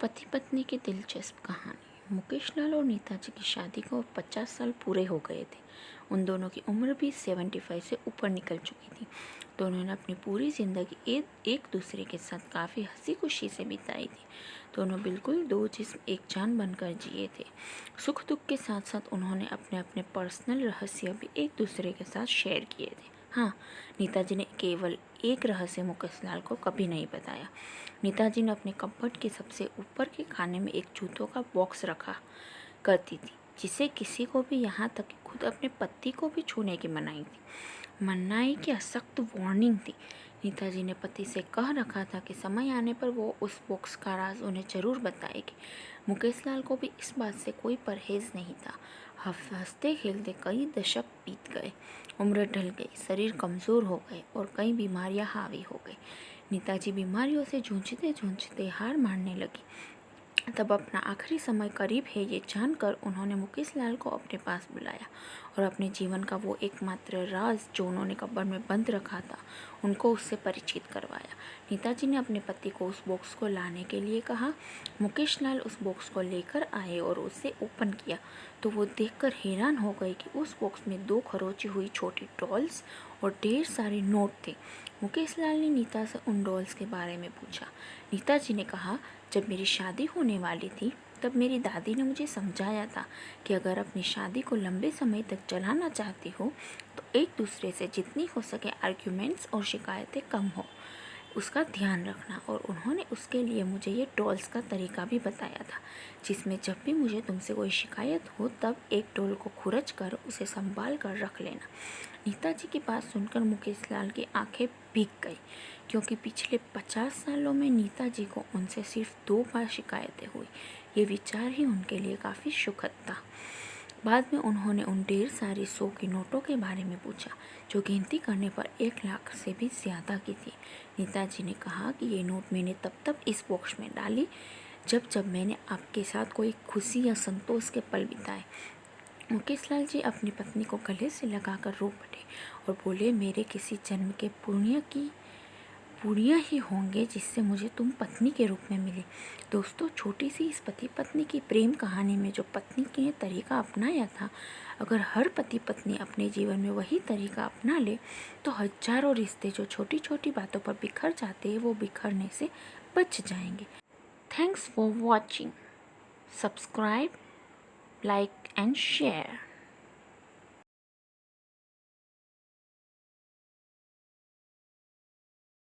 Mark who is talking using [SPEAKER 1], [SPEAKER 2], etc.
[SPEAKER 1] पति पत्नी की दिलचस्प कहानी। मुकेश लाल और नीता जी की शादी को 50 साल पूरे हो गए थे। उन दोनों की उम्र भी 75 से ऊपर निकल चुकी थी। दोनों ने अपनी पूरी ज़िंदगी एक दूसरे के साथ काफ़ी हंसी खुशी से बिताई थी। दोनों बिल्कुल दो जिस्म एक जान बनकर जिए थे। सुख दुख के साथ साथ उन्होंने अपने अपने पर्सनल रहस्य भी एक दूसरे के साथ शेयर किए थे। हाँ, नीता जी ने केवल एक रहस्य मुकेश लाल को कभी नहीं बताया। नीता जी ने अपने कपबोर्ड के सबसे ऊपर के खाने में एक जूतों का बॉक्स रखा करती थी, जिसे किसी को भी, यहाँ तक कि खुद अपने पति को भी छूने की मनाही थी। मनाही की सख्त वार्निंग थी। नीता जी ने पति से कह रखा था कि समय आने पर वो उस बॉक्स का राज उन्हें जरूर बताएगी। मुकेश लाल को भी इस बात से कोई परहेज नहीं था। हंसते खेलते कई दशक बीत गए, उम्र ढल गई, शरीर कमज़ोर हो गए और कई बीमारियां हावी हो गई। नीता जी बीमारियों से जूझते जूझते हार मानने लगी। तब अपना आखिरी समय करीब है ये जानकर उन्होंने मुकेश लाल को अपने पास बुलाया और अपने जीवन का वो एकमात्र राज जो उन्होंने कब्र में बंद रखा था, उनको उससे परिचित करवाया। नीता जी ने अपने पति को उस बॉक्स को लाने के लिए कहा। मुकेश लाल उस बॉक्स को लेकर आए और उसे ओपन किया तो वो देखकर हैरान हो गए कि उस बॉक्स में 2 खरोची हुई छोटी डॉल्स और ढेर सारे नोट थे। मुकेश लाल ने नीता से उन डॉल्स के बारे में पूछा। नीता जी ने कहा, जब मेरी शादी होने वाली थी तब मेरी दादी ने मुझे समझाया था कि अगर अपनी शादी को लंबे समय तक चलाना चाहती हो तो एक दूसरे से जितनी हो सके आर्ग्यूमेंट्स और शिकायतें कम हो, उसका ध्यान रखना। और उन्होंने उसके लिए मुझे ये डॉल्स का तरीका भी बताया था, जिसमें जब भी मुझे तुमसे कोई शिकायत हो तब एक डॉल को खुरच कर उसे संभाल कर रख लेना। नीता जी की बात सुनकर मुकेश लाल की आंखें भीग गई, क्योंकि पिछले 50 सालों में नीता जी को उनसे सिर्फ 2 बार शिकायतें हुई। ये विचार ही उनके लिए काफ़ी सुखद था। बाद में उन्होंने उन ढेर सारी 100 की नोटों के बारे में पूछा, जो गिनती करने पर 1 लाख से भी ज़्यादा की थी। नीता जी ने कहा कि ये नोट मैंने तब इस बॉक्स में डाली जब मैंने आपके साथ कोई खुशी या संतोष के पल बिताए। मुकेश लाल जी अपनी पत्नी को गले से लगाकर रो पड़े और बोले, मेरे किसी जन्म के पुण्य ही होंगे जिससे मुझे तुम पत्नी के रूप में मिली। दोस्तों, छोटी सी इस पति पत्नी की प्रेम कहानी में जो पत्नी ने तरीका अपनाया था, अगर हर पति पत्नी अपने जीवन में वही तरीका अपना ले तो हजारों रिश्ते जो छोटी छोटी बातों पर बिखर जाते हैं वो बिखरने से बच जाएंगे। Thanks for watching. Subscribe, like and share.